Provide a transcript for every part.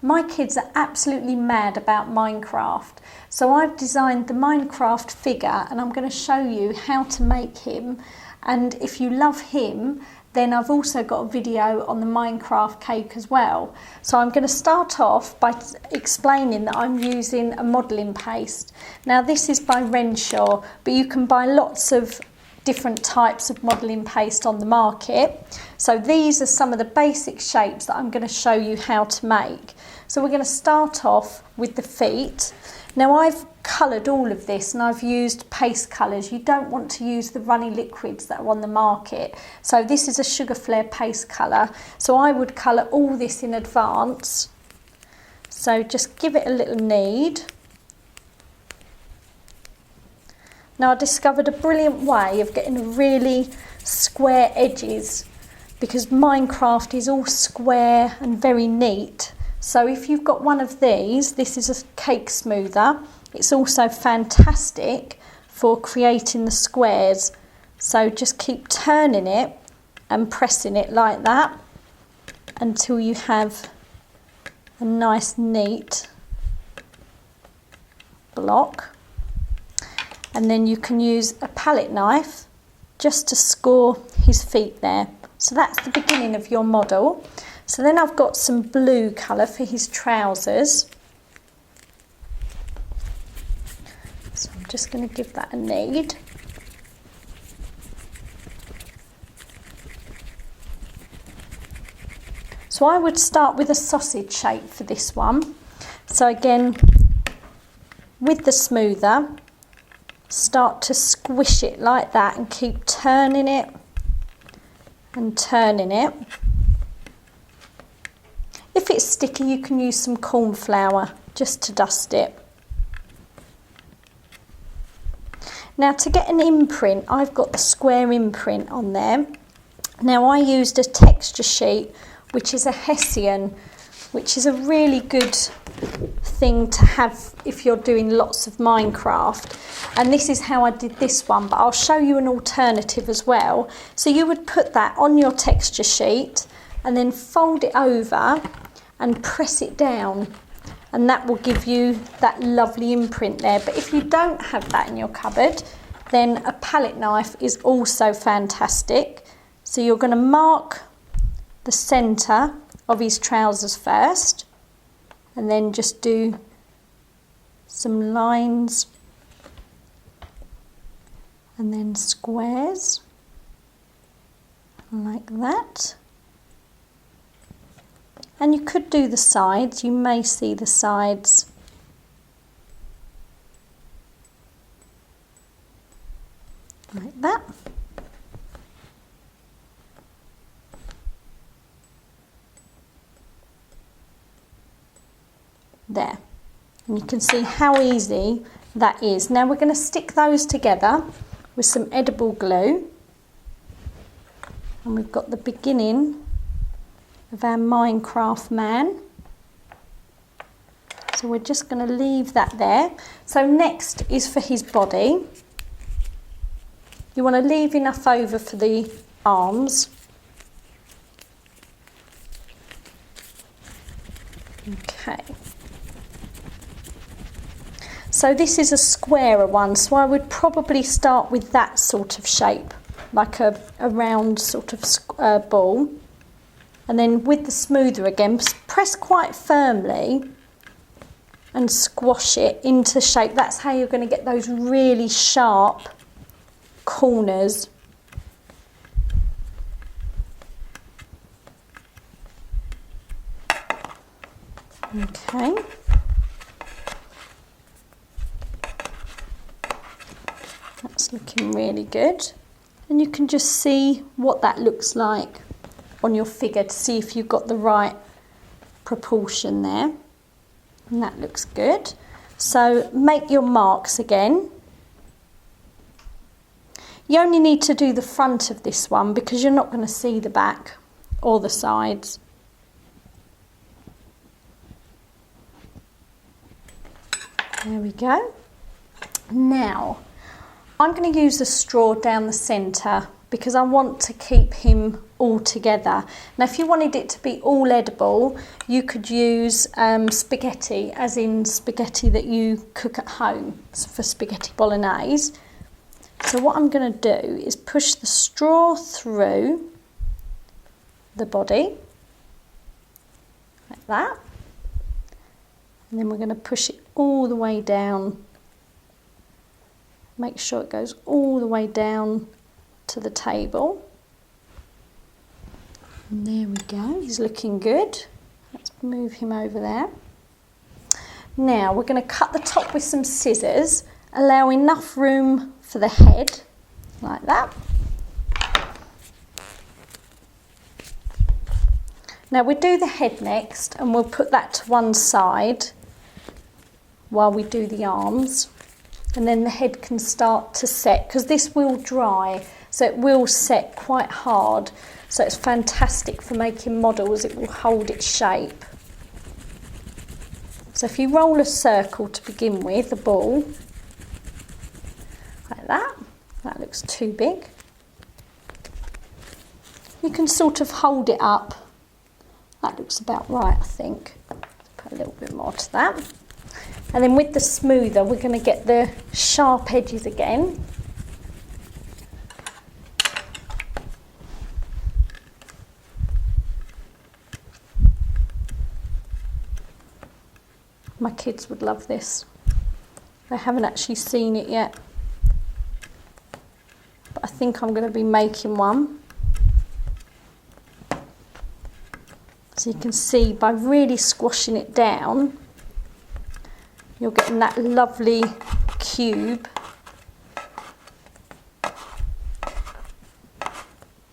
My kids are absolutely mad about Minecraft. So I've designed the Minecraft figure and I'm going to show you how to make him. And if you love him, then I've also got a video on the Minecraft cake as well. So I'm going to start off by explaining that I'm using a modelling paste. Now this is by Renshaw, but you can buy lots of different types of modelling paste on the market. So these are some of the basic shapes that I'm going to show you how to make. So we're going to start off with the feet. Now I've coloured all of this and I've used paste colours. You don't want to use the runny liquids that are on the market. So this is a Sugarflair paste colour. So I would colour all this in advance. So just give it a little knead. Now I discovered a brilliant way of getting really square edges because Minecraft is all square and very neat. So if you've got one of these, this is a cake smoother. It's also fantastic for creating the squares. So just keep turning it and pressing it like that until you have a nice neat block. And then you can use a palette knife just to score his feet there. So that's the beginning of your model. So then I've got some blue colour for his trousers. So I'm just going to give that a knead. So I would start with a sausage shape for this one. So again, with the smoother, start to squish it like that and keep turning it and turning it. If it's sticky, you can use some cornflour just to dust it. Now to get an imprint, I've got the square imprint on there. Now I used a texture sheet, which is a Hessian, which is a really good thing to have if you're doing lots of Minecraft. And this is how I did this one, but I'll show you an alternative as well. So you would put that on your texture sheet and then fold it over and press it down, and that will give you that lovely imprint there. But if you don't have that in your cupboard, then a palette knife is also fantastic. So you're going to mark the centre of his trousers first and then just do some lines and then squares like that. And you could do the sides, you may see the sides like that. There. And you can see how easy that is. Now we're going to stick those together with some edible glue. And we've got the beginning of our Minecraft man. So we're just going to leave that there. So next is for his body. You want to leave enough over for the arms. Okay. So this is a squarer one, so I would probably start with that sort of shape, like a round sort of ball. And then with the smoother again, press quite firmly and squash it into shape. That's how you're going to get those really sharp corners. Okay. That's looking really good. And you can just see what that looks like on your figure to see if you've got the right proportion there. And that looks good. So make your marks again. You only need to do the front of this one because you're not going to see the back or the sides. There we go. Now, I'm going to use a straw down the centre because I want to keep him all together. Now if you wanted it to be all edible, you could use spaghetti, as in spaghetti that you cook at home for spaghetti bolognese. So what I'm going to do is push the straw through the body, like that, and then we're going to push it all the way down. Make sure it goes all the way down to the table. And there we go, he's looking good. Let's move him over there. Now we're going to cut the top with some scissors, allow enough room for the head, like that. Now we'll do the head next, and we'll put that to one side while we do the arms, and then the head can start to set, because this will dry, so it will set quite hard, so it's fantastic for making models. It will hold its shape. So if you roll a circle to begin with, a ball, like that, that looks too big. You can sort of hold it up. That looks about right, I think. Put a little bit more to that. And then with the smoother, we're going to get the sharp edges again. My kids would love this. They haven't actually seen it yet, but I think I'm going to be making one. So you can see by really squashing it down, you're getting that lovely cube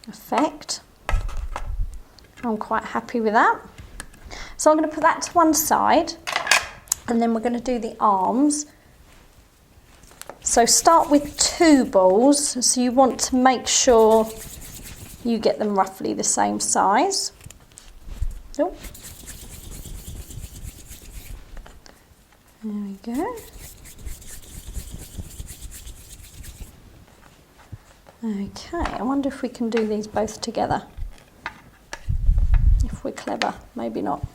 effect. I'm quite happy with that. So I'm going to put that to one side, and then we're going to do the arms. So start with 2 balls, so you want to make sure you get them roughly the same size. Oh. There we go. Okay, I wonder if we can do these both together. If we're clever, maybe not.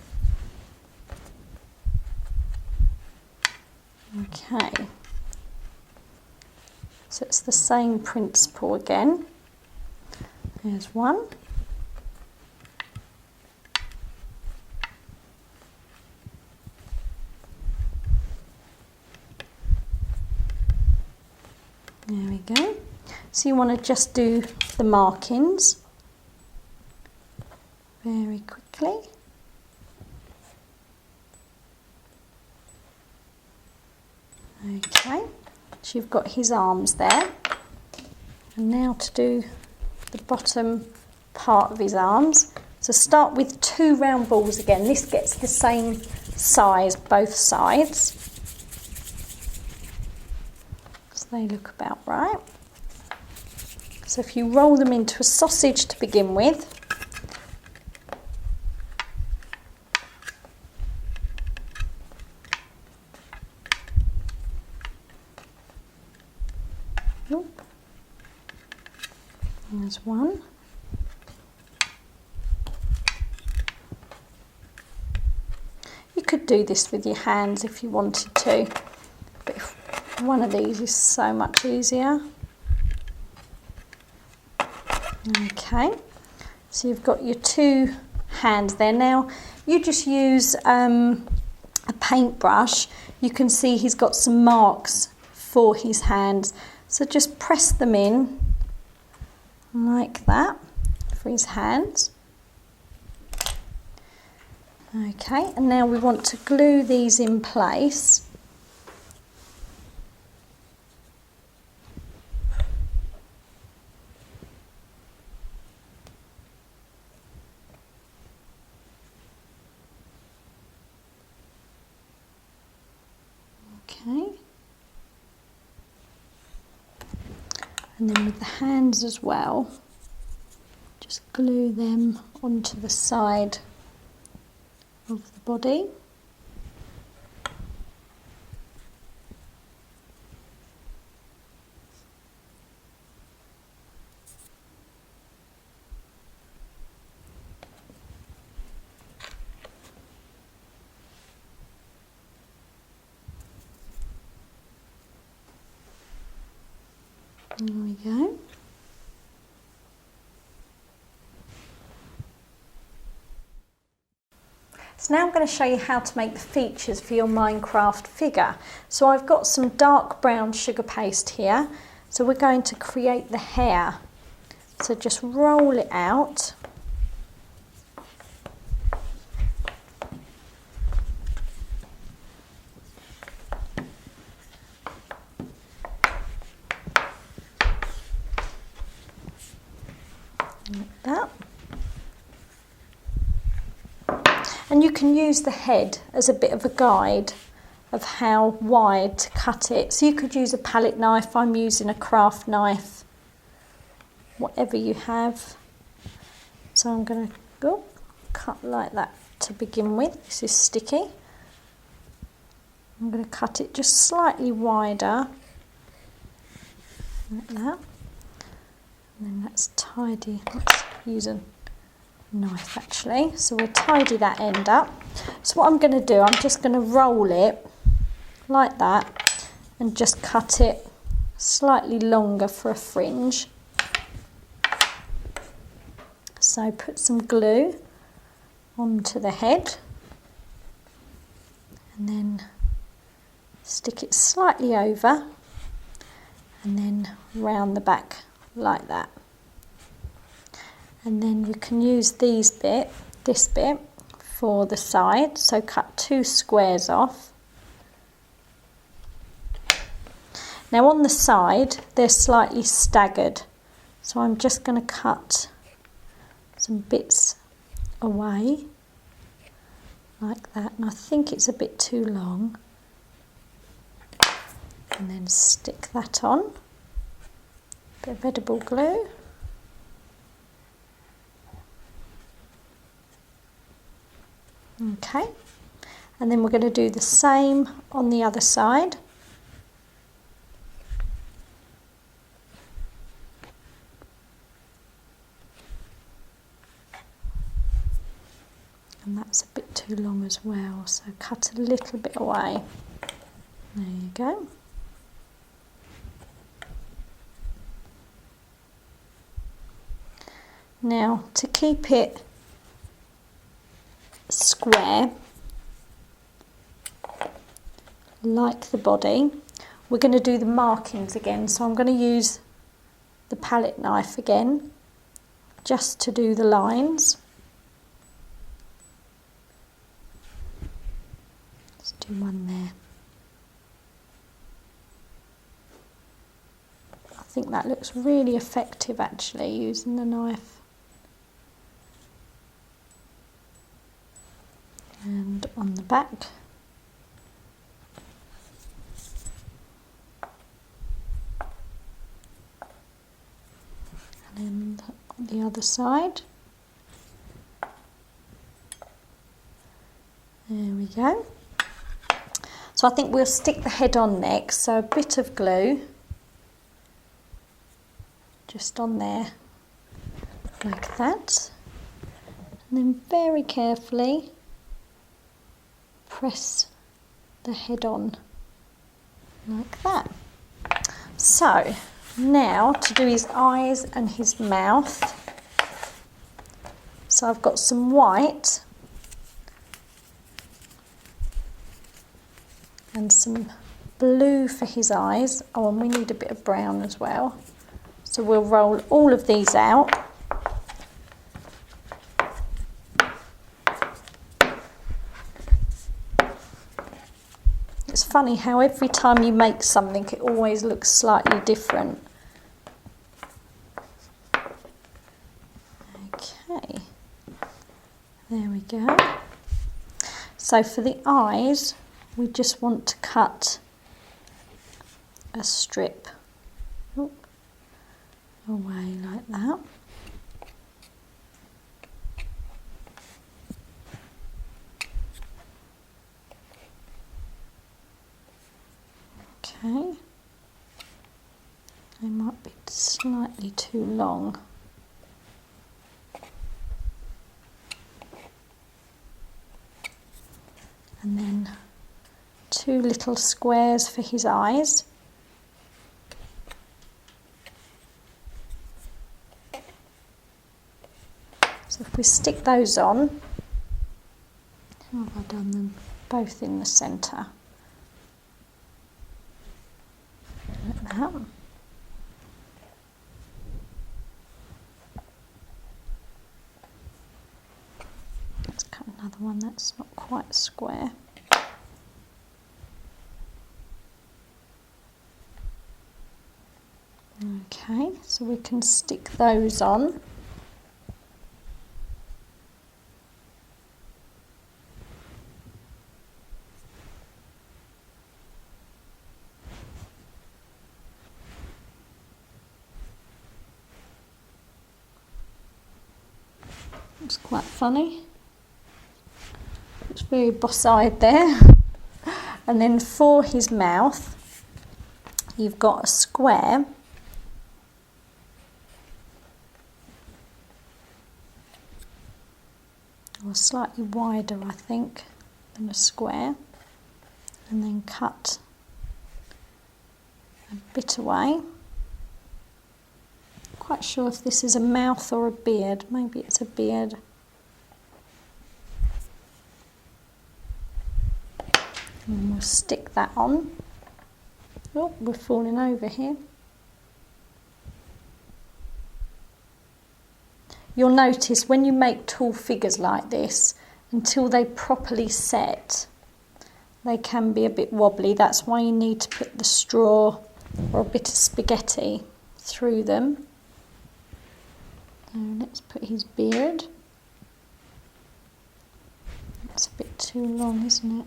Okay. So it's the same principle again. There's one. There we go. So you want to just do the markings very quickly. Okay, so you've got his arms there. And now to do the bottom part of his arms. So start with 2 round balls again. This gets the same size both sides. They look about right. So if you roll them into a sausage to begin with, there's one. You could do this with your hands if you wanted to, but one of these is so much easier. Okay, so you've got your 2 hands there. Now you just use a paintbrush. You can see he's got some marks for his hands, so just press them in like that for his hands. Okay, and now we want to glue these in place. Okay, and then with the hands as well, just glue them onto the side of the body. There we go. So now I'm going to show you how to make the features for your Minecraft figure. So I've got some dark brown sugar paste here. So we're going to create the hair. So just roll it out. Like that. And you can use the head as a bit of a guide of how wide to cut it. So you could use a palette knife, I'm using a craft knife, whatever you have. So I'm going to go cut like that to begin with. This is sticky. I'm going to cut it just slightly wider, like that. And then let's tidy, let's use a knife actually, so we'll tidy that end up. So what I'm going to do, I'm just going to roll it like that and just cut it slightly longer for a fringe. So put some glue onto the head and then stick it slightly over and then round the back like that. And then you can use this bit for the side, so cut 2 squares off. Now on the side they're slightly staggered, so I'm just going to cut some bits away like that, and I think it's a bit too long, and then stick that on, bit of edible glue. Okay, and then we're going to do the same on the other side. And that's a bit too long as well, so cut a little bit away. There you go. Now to keep it square like the body, we're going to do the markings again, so I'm going to use the palette knife again just to do the lines. Let's do one there. I think that looks really effective actually, using the knife. And on the back. And then on the other side. There we go. So I think we'll stick the head on next, so a bit of glue just on there like that, and then very carefully press the head on like that. So now to do his eyes and his mouth, so I've got some white and some blue for his eyes. Oh, and we need a bit of brown as well, so we'll roll all of these out. It's funny how every time you make something it always looks slightly different. Okay, there we go. So for the eyes we just want to cut a strip away like that. Okay, they might be slightly too long. And then 2 little squares for his eyes. So if we stick those on, how have I done them? Both in the centre. Like that. Let's cut another one that's not quite square. Okay, so we can stick those on. Looks quite funny. It's very boss-eyed there. And then for his mouth, you've got a square. Or slightly wider, I think, than a square. And then cut a bit away. Quite sure if this is a mouth or a beard. Maybe it's a beard. And we'll stick that on. Oh, we're falling over here. You'll notice when you make tall figures like this, until they properly set, they can be a bit wobbly. That's why you need to put the straw or a bit of spaghetti through them. So let's put his beard. That's a bit too long, isn't it?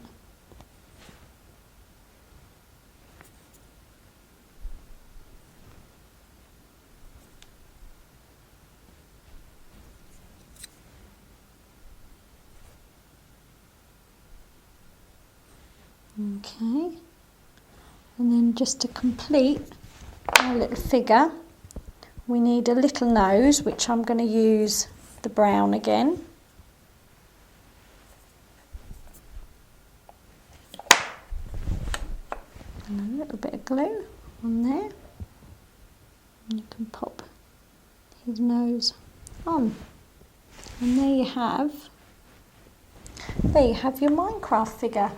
Okay, and then just to complete our little figure, we need a little nose, which I'm going to use the brown again. And a little bit of glue on there. And you can pop his nose on. And there you have your Minecraft figure.